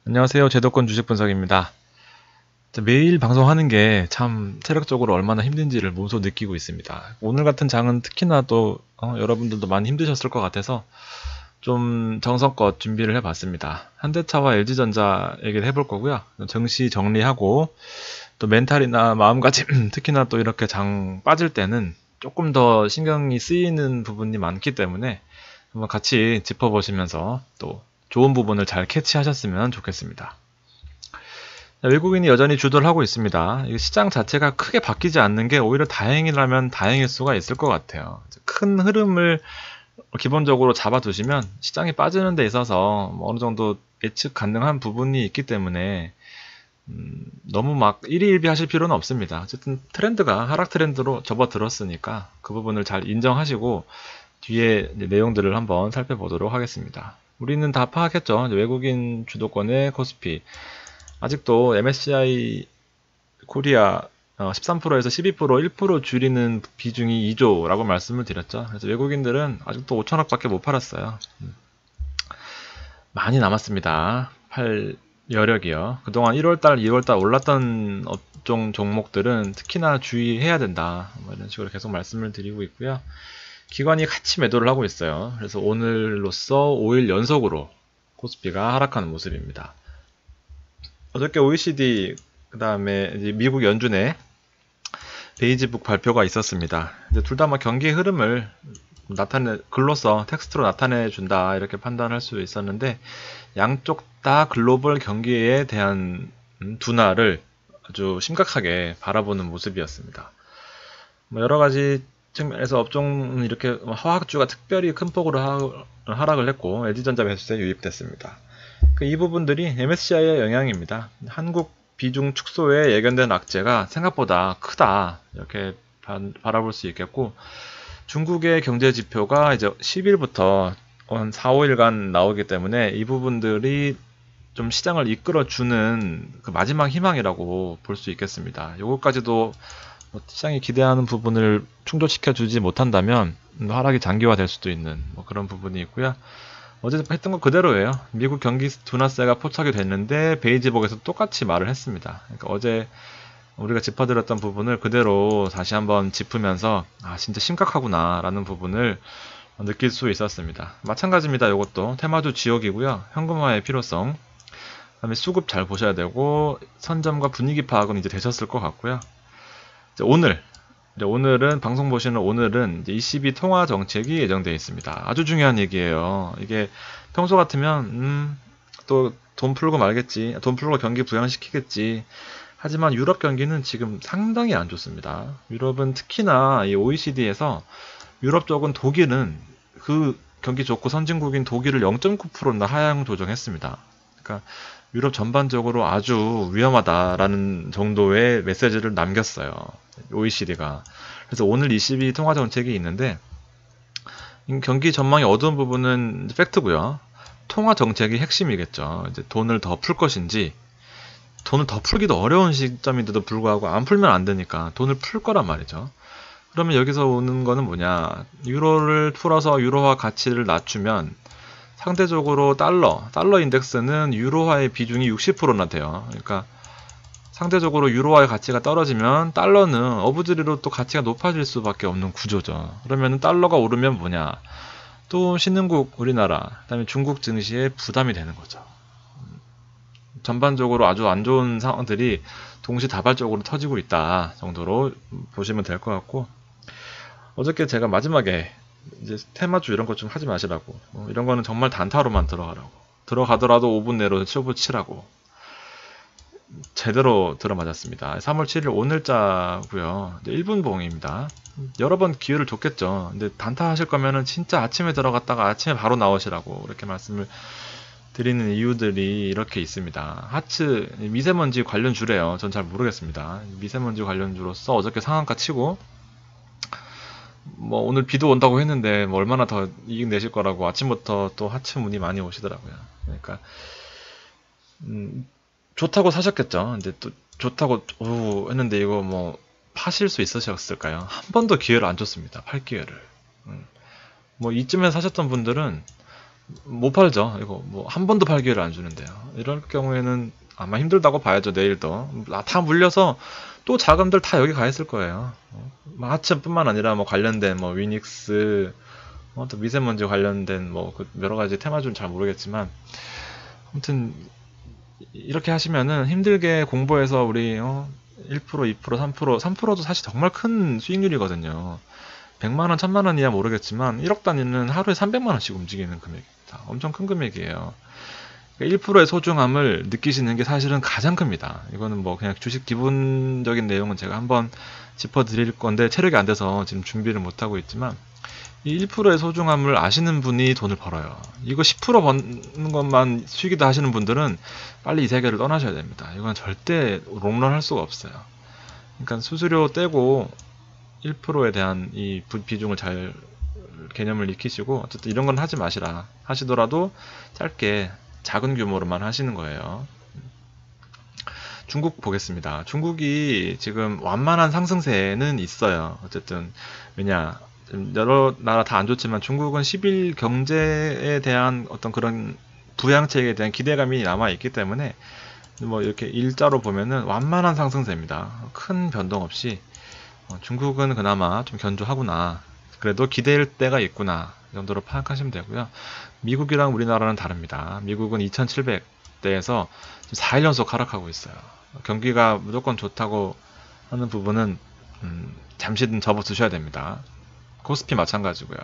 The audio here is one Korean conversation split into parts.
안녕하세요. 제도권 주식 분석입니다. 매일 방송하는 게 참 체력적으로 얼마나 힘든지를 몸소 느끼고 있습니다. 오늘 같은 장은 특히나 또 여러분들도 많이 힘드셨을 것 같아서 좀 정성껏 준비를 해봤습니다. 현대차와 LG전자 얘기를 해볼 거고요. 증시 정리하고 또 멘탈이나 마음가짐 특히나 또 이렇게 장 빠질 때는 조금 더 신경이 쓰이는 부분이 많기 때문에 한번 같이 짚어보시면서 또 좋은 부분을 잘 캐치하셨으면 좋겠습니다. 외국인이 여전히 주도를 하고 있습니다. 시장 자체가 크게 바뀌지 않는 게 오히려 다행이라면 다행일 수가 있을 것 같아요. 큰 흐름을 기본적으로 잡아두시면 시장이 빠지는 데 있어서 어느 정도 예측 가능한 부분이 있기 때문에 너무 막 일희일비 하실 필요는 없습니다. 어쨌든 트렌드가 하락 트렌드로 접어들었으니까 그 부분을 잘 인정하시고 뒤에 내용들을 한번 살펴보도록 하겠습니다. 우리는 다 파악했죠. 외국인 주도권의 코스피. 아직도 MSCI 코리아 13%에서 12%, 1% 줄이는 비중이 2조라고 말씀을 드렸죠. 그래서 외국인들은 아직도 5천억밖에 못 팔았어요. 많이 남았습니다. 팔 여력이요. 그동안 1월달, 2월달 올랐던 업종 종목들은 특히나 주의해야 된다. 이런 식으로 계속 말씀을 드리고 있고요. 기관이 같이 매도를 하고 있어요. 그래서 오늘로써 5일 연속으로 코스피가 하락하는 모습입니다. 어저께 OECD 그 다음에 미국 연준의 베이지북 발표가 있었습니다. 둘 다 경기의 흐름을 글로써 텍스트로 나타내 준다 이렇게 판단할 수 있었는데 양쪽 다 글로벌 경기에 대한 둔화를 아주 심각하게 바라보는 모습이었습니다. 여러 가지 측면에서 업종은 이렇게 화학주가 특별히 큰 폭으로 하락을 했고 LG전자 매수세에 유입됐습니다. 이 부분들이 MSCI의 영향입니다. 한국 비중 축소에 예견된 악재가 생각보다 크다 이렇게 바라볼 수 있겠고 중국의 경제 지표가 이제 10일부터 한 4, 5일간 나오기 때문에 이 부분들이 좀 시장을 이끌어주는 그 마지막 희망이라고 볼 수 있겠습니다. 요것까지도 시장이 기대하는 부분을 충족시켜 주지 못한다면 하락이 장기화될 수도 있는 그런 부분이 있고요. 어제 했던 거 그대로예요. 미국 경기 둔화세가 포착이 됐는데 베이지복에서 똑같이 말을 했습니다. 그러니까 어제 우리가 짚어드렸던 부분을 그대로 다시 한번 짚으면서 진짜 심각하구나 라는 부분을 느낄 수 있었습니다. 마찬가지입니다. 이것도 테마주 지역이고요. 현금화의 필요성, 그 다음에 수급 잘 보셔야 되고 선점과 분위기 파악은 이제 되셨을 것 같고요. 오늘은 방송 보시는 오늘은 ECB 통화 정책이 예정되어 있습니다. 아주 중요한 얘기예요. 이게 평소 같으면 또 돈 풀고 말겠지, 돈 풀고 경기 부양시키겠지. 하지만 유럽 경기는 지금 상당히 안 좋습니다. 유럽은 특히나 이 OECD에서 유럽 쪽은 독일은 그 경기 좋고 선진국인 독일을 0.9%나 하향 조정했습니다. 그러니까 유럽 전반적으로 아주 위험하다라는 정도의 메시지를 남겼어요. OECD가. 그래서 오늘 ECB 통화 정책이 있는데 경기 전망이 어두운 부분은 팩트고요. 통화 정책이 핵심이겠죠. 이제 돈을 더 풀 것인지 돈을 더 풀기도 어려운 시점인데도 불구하고 안 풀면 안 되니까 돈을 풀 거란 말이죠. 그러면 여기서 오는 거는 뭐냐? 유로를 풀어서 유로화 가치를 낮추면 상대적으로 달러 인덱스는 유로화의 비중이 60%나 돼요. 그러니까 상대적으로 유로화의 가치가 떨어지면 달러는 어부지리로 또 가치가 높아질 수밖에 없는 구조죠. 그러면 달러가 오르면 뭐냐? 또 신흥국 우리나라, 그다음에 중국 증시에 부담이 되는 거죠. 전반적으로 아주 안 좋은 상황들이 동시다발적으로 터지고 있다 정도로 보시면 될 것 같고, 어저께 제가 마지막에 이제 테마주 이런 거 좀 하지 마시라고, 이런 거는 정말 단타로만 들어가라고, 들어가더라도 5분 내로 쇼부 치라고 제대로 들어맞았습니다. 3월 7일 오늘자고요. 1분 봉입니다. 여러 번 기회를 줬겠죠. 근데 단타 하실 거면은 진짜 아침에 들어갔다가 아침에 바로 나오시라고 이렇게 말씀을 드리는 이유들이 이렇게 있습니다. 하츠 미세먼지 관련주래요. 전 잘 모르겠습니다. 미세먼지 관련주로서 어저께 상한가 치고 오늘 비도 온다고 했는데 얼마나 더 이익 내실 거라고 아침부터 또 하츠 문의 많이 오시더라고요. 그러니까 좋다고 사셨겠죠. 근데 또 좋다고 했는데 이거 파실 수 있으셨을까요? 한 번도 기회를 안 줬습니다. 팔 기회를. 이쯤에 사셨던 분들은 못 팔죠. 이거 한 번도 팔 기회를 안 주는데요. 이럴 경우에는 아마 힘들다고 봐야죠. 내일도 다 물려서 또 자금들 다 여기 가 있을 거예요. 하츠뿐만 아니라 뭐 관련된 뭐 위닉스, 또 미세먼지 관련된 뭐 여러 가지 테마주는 잘 모르겠지만, 아무튼 이렇게 하시면은 힘들게 공부해서 우리 1%, 2%, 3%, 3%도 사실 정말 큰 수익률이거든요. 100만원, 1000만원이야 모르겠지만 1억 단위는 하루에 300만원씩 움직이는 금액입니다. 엄청 큰 금액이에요. 1%의 소중함을 느끼시는 게 사실은 가장 큽니다. 이거는 뭐 그냥 주식 기본적인 내용은 제가 한번 짚어드릴 건데 체력이 안 돼서 지금 준비를 못하고 있지만, 이 1%의 소중함을 아시는 분이 돈을 벌어요. 이거 10% 버는 것만 수익이다 하시는 분들은 빨리 이 세계를 떠나셔야 됩니다. 이건 절대 롱런 할 수가 없어요. 그러니까 수수료 떼고 1%에 대한 이 비중을 잘 개념을 익히시고, 어쨌든 이런 건 하지 마시라. 하시더라도 짧게 작은 규모로만 하시는 거예요. 중국 보겠습니다. 중국이 지금 완만한 상승세는 있어요. 어쨌든 왜냐, 여러 나라 다 안 좋지만 중국은 10일 경제에 대한 어떤 그런 부양책에 대한 기대감이 남아 있기 때문에 뭐 이렇게 일자로 보면은 완만한 상승세입니다. 큰 변동 없이 중국은 그나마 좀 견조하구나, 그래도 기대일 때가 있구나, 이 정도로 파악하시면 되고요. 미국이랑 우리나라는 다릅니다. 미국은 2700대에서 4일 연속 하락하고 있어요. 경기가 무조건 좋다고 하는 부분은 잠시는 접어두셔야 됩니다. 코스피 마찬가지고요.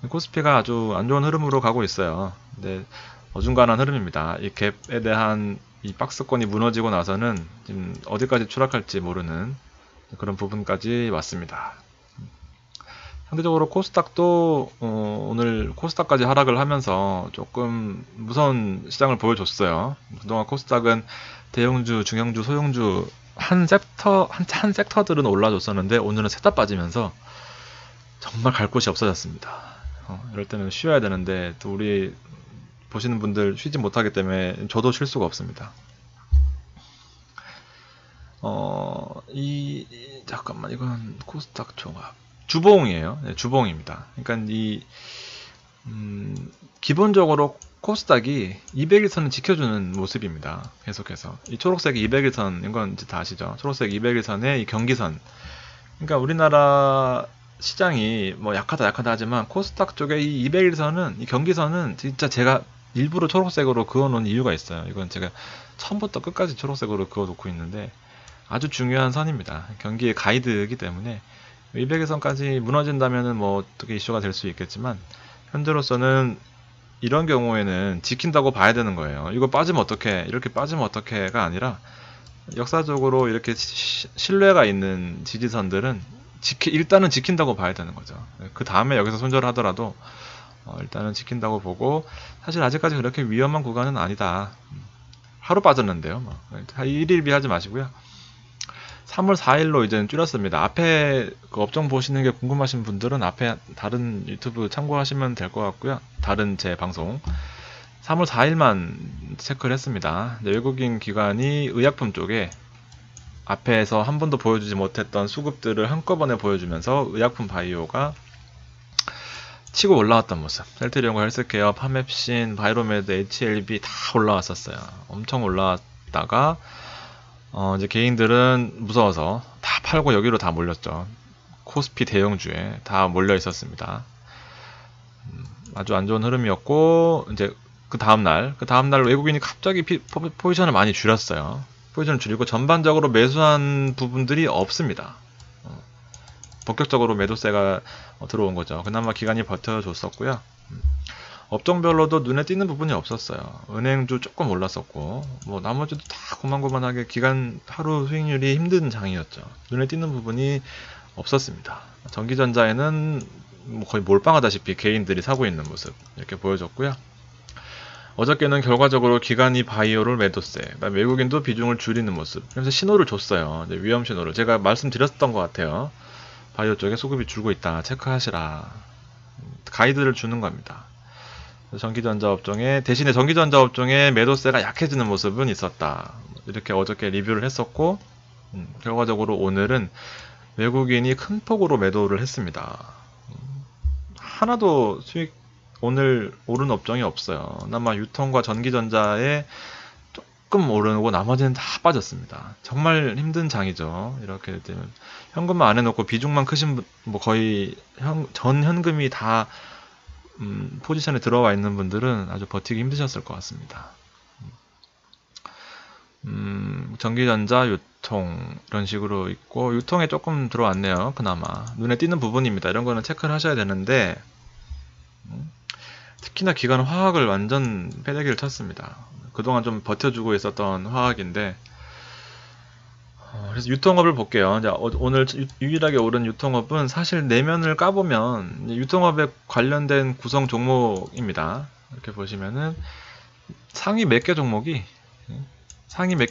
코스피가 아주 안 좋은 흐름으로 가고 있어요. 근데 어중간한 흐름입니다. 이 갭에 대한 이 박스권이 무너지고 나서는 지금 어디까지 추락할지 모르는 그런 부분까지 왔습니다. 상대적으로 코스닥도 오늘 코스닥까지 하락을 하면서 조금 무서운 시장을 보여줬어요. 그동안 코스닥은 대형주, 중형주, 소형주 한 섹터들은 올라줬었는데 오늘은 셋 다 빠지면서 정말 갈 곳이 없어졌습니다. 이럴 때는 쉬어야 되는데 또 우리 보시는 분들 쉬지 못하기 때문에 저도 쉴 수가 없습니다. 잠깐만, 이건 코스닥 종합 주봉이에요. 네, 주봉입니다. 그러니까 기본적으로 코스닥이 200일선을 지켜주는 모습입니다. 계속해서 이 초록색 200일선, 이건 이제 다 아시죠? 초록색 200일선의 이 경기선. 그러니까 우리나라 시장이 뭐 약하다 하지만 코스닥 쪽에 이 200일선은, 이 경기선은 진짜 제가 일부러 초록색으로 그어놓은 이유가 있어요. 이건 제가 처음부터 끝까지 초록색으로 그어놓고 있는데 아주 중요한 선입니다. 경기의 가이드이기 때문에 200일선까지 무너진다면은 뭐 어떻게 이슈가 될 수 있겠지만, 현재로서는 이런 경우에는 지킨다고 봐야 되는 거예요. 이거 빠지면 어떡해, 이렇게 빠지면 어떡해가 아니라 역사적으로 이렇게 신뢰가 있는 지지선들은 일단은 지킨다고 봐야 되는 거죠. 그 다음에 여기서 손절하더라도 일단은 지킨다고 보고, 사실 아직까지 그렇게 위험한 구간은 아니다. 하루 빠졌는데요. 1일 비하지 마시고요. 3월 4일로 이제 줄였습니다. 앞에 그 업종 보시는 게 궁금하신 분들은 앞에 다른 유튜브 참고하시면 될 것 같고요. 다른 제 방송 3월 4일만 체크를 했습니다. 외국인 기관이 의약품 쪽에 앞에서 한 번도 보여주지 못했던 수급들을 한꺼번에 보여주면서 의약품 바이오가 치고 올라왔던 모습. 셀트리온과 헬스케어, 파맵신, 바이로메드, HLB 다 올라왔었어요. 엄청 올라왔다가 이제 개인들은 무서워서 다 팔고 여기로 다 몰렸죠. 코스피 대형주에 다 몰려 있었습니다. 아주 안 좋은 흐름이었고, 이제 그 다음날 외국인이 갑자기 포지션을 많이 줄였어요. 포지션을 줄이고 전반적으로 매수한 부분들이 없습니다. 본격적으로 매도세가 들어온 거죠. 그나마 기간이 버텨줬었고요. 업종별로도 눈에 띄는 부분이 없었어요. 은행주 조금 올랐었고, 뭐 나머지도 다 고만고만하게 기간 하루 수익률이 힘든 장이었죠. 눈에 띄는 부분이 없었습니다. 전기전자에는 뭐 거의 몰빵하다시피 개인들이 사고 있는 모습 이렇게 보여줬고요. 어저께는 결과적으로 기관이 바이오를 매도세, 그다음에 외국인도 비중을 줄이는 모습, 그래서 신호를 줬어요. 위험 신호를 제가 말씀드렸던 것 같아요. 바이오 쪽에 수급이 줄고 있다, 체크하시라, 가이드를 주는 겁니다. 전기전자 업종에, 대신에 전기전자 업종에 매도세가 약해지는 모습은 있었다, 이렇게 어저께 리뷰를 했었고, 결과적으로 오늘은 외국인이 큰 폭으로 매도를 했습니다. 하나도 수익 오늘 오른 업종이 없어요. 그나마 유통과 전기전자에 조금 오르고 나머지는 다 빠졌습니다. 정말 힘든 장이죠. 이렇게 되면 현금만 안 해놓고 비중만 크신 분, 뭐 거의 전 현금이 다 포지션에 들어와 있는 분들은 아주 버티기 힘드셨을 것 같습니다. 전기전자, 유통 이런 식으로 있고 유통에 조금 들어왔네요. 그나마 눈에 띄는 부분입니다. 이런 거는 체크를 하셔야 되는데 특히나 기관 화학을 완전 패대기를 쳤습니다. 그동안 좀 버텨주고 있었던 화학인데 그래서 유통업을 볼게요. 자, 오늘 유일하게 오른 유통업은 사실 내면을 까보면 유통업에 관련된 구성 종목입니다. 이렇게 보시면은 상위 몇 개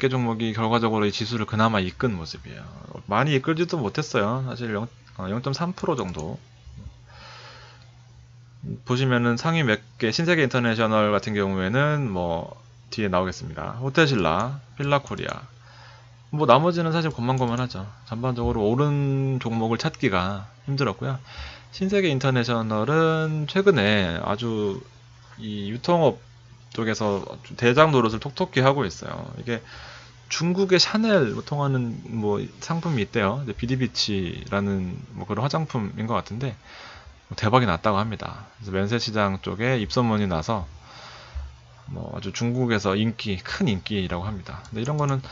종목이 결과적으로 이 지수를 그나마 이끈 모습이에요. 많이 이끌지도 못했어요. 사실 0.3% 정도. 보시면은 상위 몇 개, 신세계 인터내셔널 같은 경우에는 뭐 뒤에 나오겠습니다. 호텔신라, 필라코리아. 뭐 나머지는 사실 고만고만하죠. 전반적으로 오른 종목을 찾기가 힘들었고요. 신세계 인터내셔널은 최근에 아주 이 유통업 쪽에서 대장 노릇을 톡톡히 하고 있어요. 이게 중국의 샤넬 통하는 뭐 상품이 있대요. 비디비치라는 뭐 그런 화장품인 것 같은데 대박이 났다고 합니다. 그래서 면세 시장 쪽에 입소문이 나서 뭐 아주 중국에서 큰 인기라고 합니다. 근데 이런 거는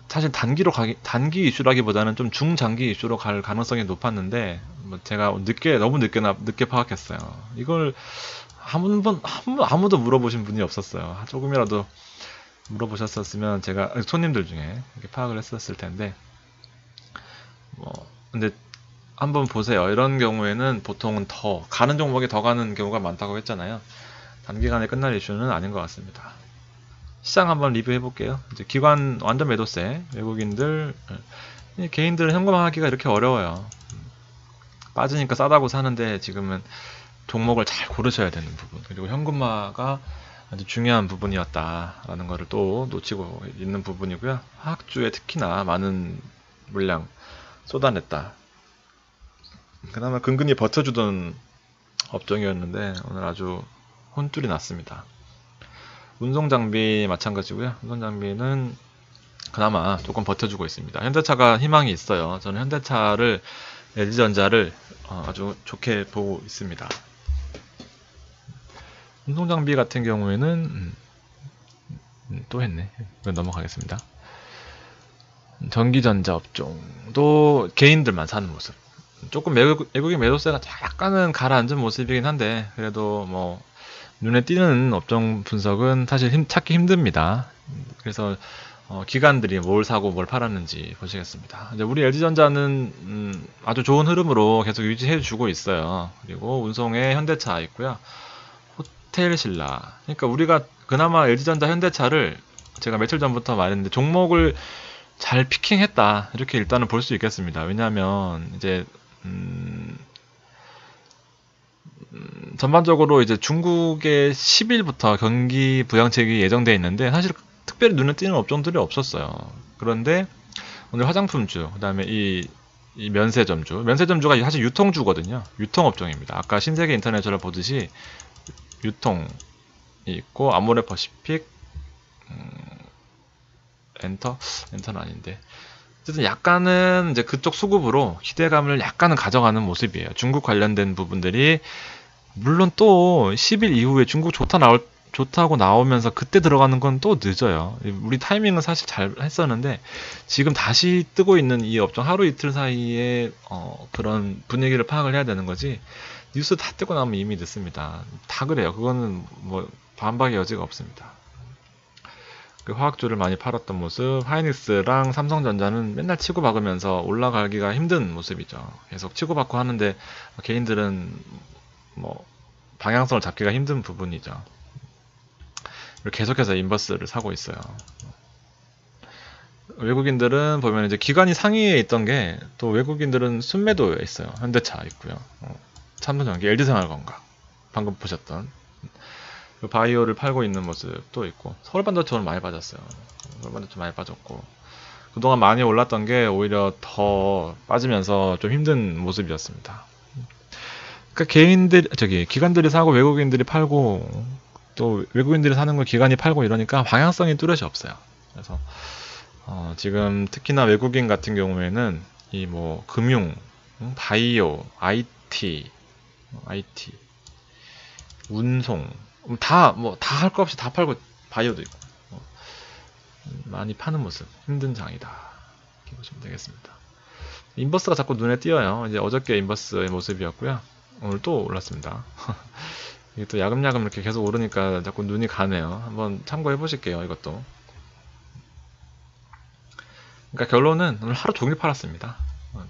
사실 단기 이슈라기보다는 좀 중장기 이슈로 갈 가능성이 높았는데 뭐 제가 너무 늦게 파악했어요. 이걸 아무도 물어보신 분이 없었어요. 조금이라도 물어보셨었으면 제가 손님들 중에 이렇게 파악을 했었을 텐데 뭐 근데 한번 보세요. 이런 경우에는 보통은 더 가는 종목이 더 가는 경우가 많다고 했잖아요. 단기간에 끝날 이슈는 아닌 것 같습니다. 시장 한번 리뷰해 볼게요. 이제 기관 완전 매도세, 외국인들, 개인들은 현금화하기가 이렇게 어려워요. 빠지니까 싸다고 사는데 지금은 종목을 잘 고르셔야 되는 부분, 그리고 현금화가 아주 중요한 부분이었다라는 것을 또 놓치고 있는 부분이고요. 화학주에 특히나 많은 물량 쏟아냈다. 그나마 근근히 버텨주던 업종이었는데 오늘 아주 혼쭐이 났습니다. 운송장비 마찬가지고요. 운송장비는 그나마 조금 버텨주고 있습니다. 현대차가 희망이 있어요. 저는 현대차를, LG전자를 아주 좋게 보고 있습니다. 운송장비 같은 경우에는 또 했네. 넘어가겠습니다. 전기전자 업종도 개인들만 사는 모습. 조금 외국인 매도세가 약간은 가라앉은 모습이긴 한데 그래도 뭐 눈에 띄는 업종 분석은 사실 찾기 힘듭니다. 그래서 기관들이 뭘 사고 뭘 팔았는지 보시겠습니다. 이제 우리 LG전자는 아주 좋은 흐름으로 계속 유지해주고 있어요. 그리고 운송에 현대차 있고요. 호텔신라. 그러니까 우리가 그나마 LG전자, 현대차를 제가 며칠 전부터 말했는데 종목을 잘 피킹했다 이렇게 일단은 볼 수 있겠습니다. 왜냐하면 이제 전반적으로 이제 중국의 10일부터 경기 부양책이 예정되어 있는데 사실 특별히 눈에 띄는 업종들이 없었어요. 그런데 오늘 화장품주, 그 다음에 이 면세점주가 사실 유통주거든요. 유통업종입니다. 아까 신세계 인터내셔널 보듯이 유통이 있고 아모레퍼시픽, 엔터는 아닌데 어쨌든 약간은 이제 그쪽 수급으로 기대감을 약간은 가져가는 모습이에요. 중국 관련된 부분들이 물론 또 10일 이후에 중국 좋다고 나오면서 그때 들어가는 건 또 늦어요. 우리 타이밍은 사실 잘 했었는데 지금 다시 뜨고 있는 이 업종 하루 이틀 사이에 그런 분위기를 파악을 해야 되는 거지 뉴스 다 뜨고 나면 이미 늦습니다. 다 그래요. 그거는 뭐 반박의 여지가 없습니다. 그 화학주를 많이 팔았던 모습, 하이닉스랑 삼성전자는 맨날 치고박으면서 올라가기가 힘든 모습이죠. 계속 치고받고 하는데 개인들은 뭐 방향성을 잡기가 힘든 부분이죠. 계속해서 인버스를 사고 있어요. 외국인들은 보면 이제 기관이 상위에 있던 게 또 외국인들은 순매도에 있어요. 현대차 있고요. 삼성전기, LG생활건강 방금 보셨던 바이오를 팔고 있는 모습도 있고 서울반도체 오늘 많이 빠졌어요. 서울반도체 많이 빠졌고 그동안 많이 올랐던 게 오히려 더 빠지면서 좀 힘든 모습이었습니다. 그러니까 기관들이 사고 외국인들이 팔고 또 외국인들이 사는 걸 기관이 팔고 이러니까 방향성이 뚜렷이 없어요. 그래서 지금 특히나 외국인 같은 경우에는 이 뭐 금융, 바이오, IT, 운송 다 할 거 없이 다 팔고 바이오도 있고 많이 파는 모습, 힘든 장이다 이렇게 보시면 되겠습니다. 인버스가 자꾸 눈에 띄어요. 이제 어저께 인버스의 모습이었고요. 오늘 또 올랐습니다. 이게 또 야금야금 이렇게 계속 오르니까 자꾸 눈이 가네요. 한번 참고해 보실게요. 이것도. 그러니까 결론은 오늘 하루 종일 팔았습니다.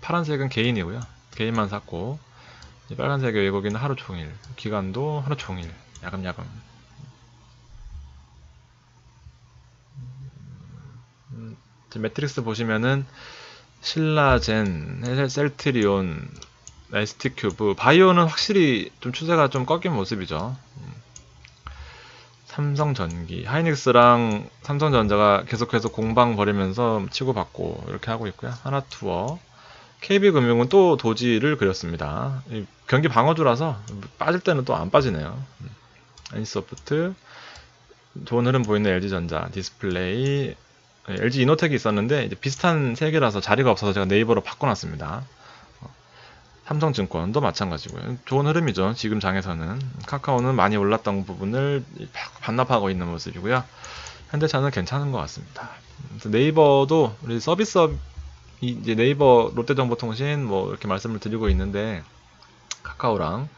파란색은 개인이고요. 개인만 샀고, 빨간색의 외국인은 하루 종일, 기관도 하루 종일, 야금야금. 매트릭스 보시면은 신라젠, 셀트리온, ST큐브, 바이오는 확실히 좀 추세가 좀 꺾인 모습이죠. 삼성전기, 하이닉스랑 삼성전자가 계속해서 공방 벌이면서 치고받고 이렇게 하고 있고요. 하나투어, KB금융은 또 도지를 그렸습니다. 경기 방어주라서 빠질 때는 또 안 빠지네요. 애니소프트, 좋은 흐름 보이는 LG전자, 디스플레이, LG 이노텍이 있었는데 이제 비슷한 세 개라서 자리가 없어서 제가 네이버로 바꿔놨습니다. 삼성증권도 마찬가지고요. 좋은 흐름이죠. 지금 장에서는. 카카오는 많이 올랐던 부분을 반납하고 있는 모습이고요. 현대차는 괜찮은 것 같습니다. 네이버도 우리 서비스업 이제 네이버, 롯데정보통신 뭐 이렇게 말씀을 드리고 있는데 카카오랑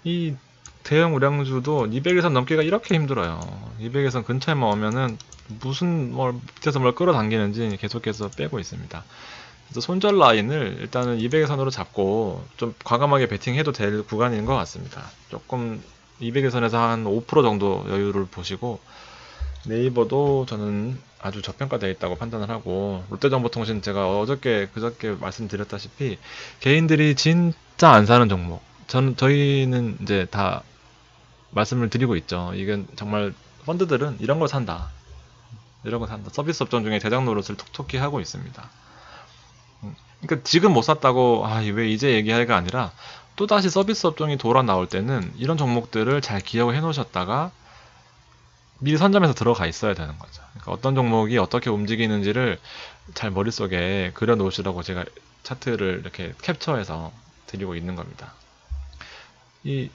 이 대형 우량주도 200에선 넘기가 이렇게 힘들어요. 200에선 근처에만 오면은 무슨 밑에서 뭘 끌어당기는지 계속해서 빼고 있습니다. 그래서 손절 라인을 일단은 200에선으로 잡고 좀 과감하게 베팅해도 될 구간인 것 같습니다. 조금 200에선에서 한 5% 정도 여유를 보시고 네이버도 저는 아주 저평가되어 있다고 판단을 하고 롯데정보통신 제가 그저께 말씀드렸다시피 개인들이 진짜 안 사는 종목 저희는 이제 다 말씀을 드리고 있죠. 이건 정말 펀드들은 이런 걸 산다. 서비스 업종 중에 대장 노릇을 톡톡히 하고 있습니다. 그러니까 지금 못 샀다고 왜 이제 얘기할가 아니라 또다시 서비스 업종이 돌아 나올 때는 이런 종목들을 잘 기억을 해 놓으셨다가 미리 선점해서 들어가 있어야 되는 거죠. 그러니까 어떤 종목이 어떻게 움직이는지를 잘 머릿속에 그려 놓으시라고 제가 차트를 이렇게 캡처해서 드리고 있는 겁니다. 이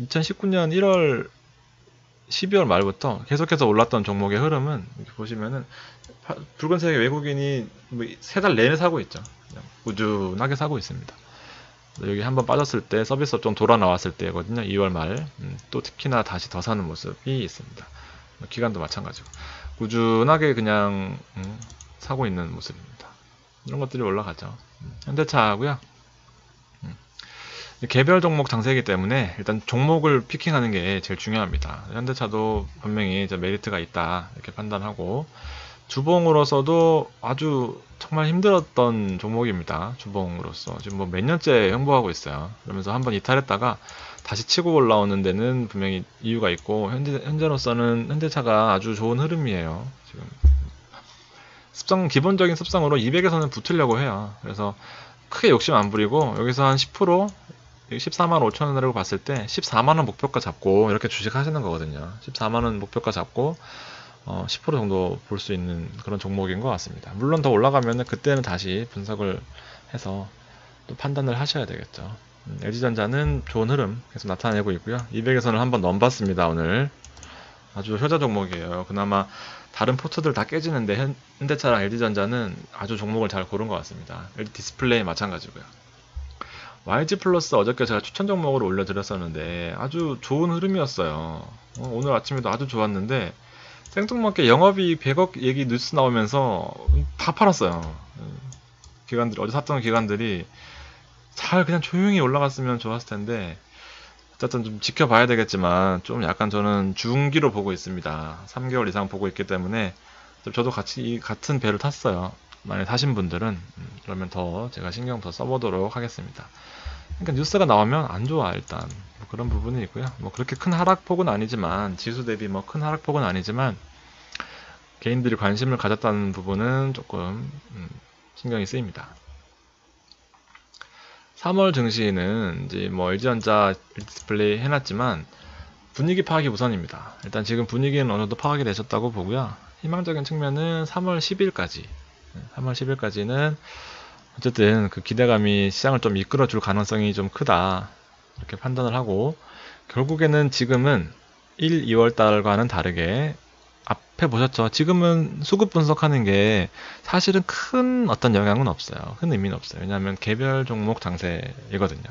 2019년 1월 12월 말부터 계속해서 올랐던 종목의 흐름은 이렇게 보시면은 붉은색의 외국인이 세 달 내내 사고 있죠. 그냥 꾸준하게 사고 있습니다. 여기 한번 빠졌을 때 서비스 업종 돌아 나왔을 때거든요. 2월 말. 또 특히나 다시 더 사는 모습이 있습니다. 기간도 마찬가지고 꾸준하게 그냥 사고 있는 모습입니다. 이런 것들이 올라가죠. 현대차하고요. 개별 종목 장세이기 때문에 일단 종목을 피킹하는 게 제일 중요합니다. 현대차도 분명히 메리트가 있다 이렇게 판단하고 주봉으로서도 아주 정말 힘들었던 종목입니다. 주봉으로서 지금 뭐 몇 년째 형보하고 있어요. 그러면서 한번 이탈했다가 다시 치고 올라오는 데는 분명히 이유가 있고 현재로서는 현대차가 아주 좋은 흐름이에요. 지금 기본적인 습성으로 200에서는 붙으려고 해요. 그래서 크게 욕심 안 부리고 여기서 한 10% 14만 5천원이라고 봤을 때 14만원 목표가 잡고 이렇게 주식하시는 거거든요. 14만원 목표가 잡고 10% 정도 볼 수 있는 그런 종목인 것 같습니다. 물론 더 올라가면 그때는 다시 분석을 해서 또 판단을 하셔야 되겠죠. LG전자는 좋은 흐름 계속 나타내고 있고요. 200에서는 한번 넘봤습니다. 오늘 아주 효자 종목이에요. 그나마 다른 포트들 다 깨지는데 현대차랑 LG전자는 아주 종목을 잘 고른 것 같습니다. LG 디스플레이 마찬가지고요. YG 플러스 어저께 제가 추천 종목으로 올려드렸었는데 아주 좋은 흐름이었어요. 오늘 아침에도 아주 좋았는데 생뚱맞게 영업이익 100억 얘기 뉴스 나오면서 다 팔았어요. 기관들이 어제 샀던 기관들이 잘 그냥 조용히 올라갔으면 좋았을 텐데 어쨌든 좀 지켜봐야 되겠지만 좀 약간 저는 중기로 보고 있습니다. 3개월 이상 보고 있기 때문에 저도 같은 배를 탔어요. 만약에 사신 분들은 그러면 더 제가 신경 더 써보도록 하겠습니다. 그러니까 뉴스가 나오면 안 좋아 일단 뭐 그런 부분이 있고요. 뭐 그렇게 큰 하락폭은 아니지만 지수 대비 뭐 큰 하락폭은 아니지만 개인들이 관심을 가졌다는 부분은 조금 신경이 쓰입니다. 3월 증시는 이제 뭐 LG전자 디스플레이 해놨지만 분위기 파악이 우선입니다. 일단 지금 분위기는 어느 정도 파악이 되셨다고 보고요. 희망적인 측면은 3월 10일까지 3월 10일까지는 어쨌든 그 기대감이 시장을 좀 이끌어줄 가능성이 좀 크다 이렇게 판단을 하고, 결국에는 지금은 1, 2월 달과는 다르게 앞에 보셨죠? 지금은 수급 분석하는 게 사실은 큰 어떤 영향은 없어요. 큰 의미는 없어요. 왜냐하면 개별 종목 장세이거든요.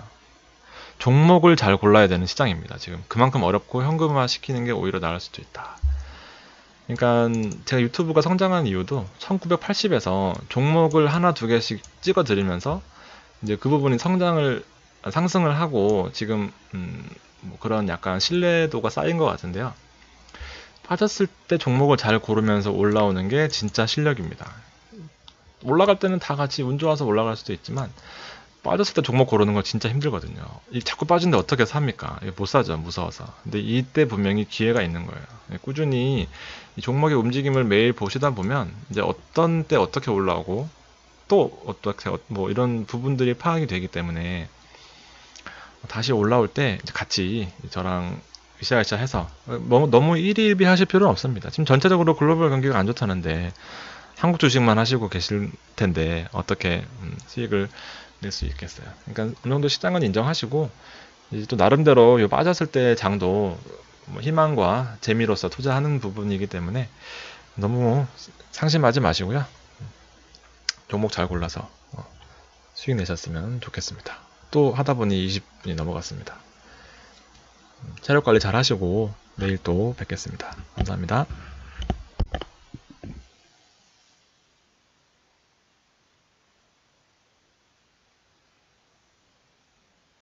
종목을 잘 골라야 되는 시장입니다. 지금 그만큼 어렵고 현금화 시키는 게 오히려 나을 수도 있다. 그러니까 제가 유튜브가 성장한 이유도 1980에서 종목을 하나 두 개씩 찍어 드리면서 이제 그 부분이 상승을 하고 지금 뭐 그런 약간 신뢰도가 쌓인 것 같은데요. 빠졌을 때 종목을 잘 고르면서 올라오는 게 진짜 실력입니다. 올라갈 때는 다 같이 운 좋아서 올라갈 수도 있지만 빠졌을 때 종목 고르는 거 진짜 힘들거든요. 자꾸 빠진데 어떻게 삽니까? 못 사죠, 무서워서. 근데 이때 분명히 기회가 있는 거예요. 꾸준히 이 종목의 움직임을 매일 보시다 보면 이제 어떤 때 어떻게 올라오고 또 어떻게 뭐 이런 부분들이 파악이 되기 때문에 다시 올라올 때 이제 같이 저랑 으쌰으쌰 해서 너무 일희일비 하실 필요는 없습니다. 지금 전체적으로 글로벌 경기가 안 좋다는데 한국 주식만 하시고 계실 텐데 어떻게 수익을 낼 수 있겠어요. 그러니까 어느 정도 시장은 인정하시고 이제 또 나름대로 요 빠졌을 때 장도 뭐 희망과 재미로서 투자하는 부분이기 때문에 너무 상심하지 마시고요. 종목 잘 골라서 수익 내셨으면 좋겠습니다. 또 하다 보니 20분이 넘어갔습니다. 체력 관리 잘 하시고 내일 또 뵙겠습니다. 감사합니다.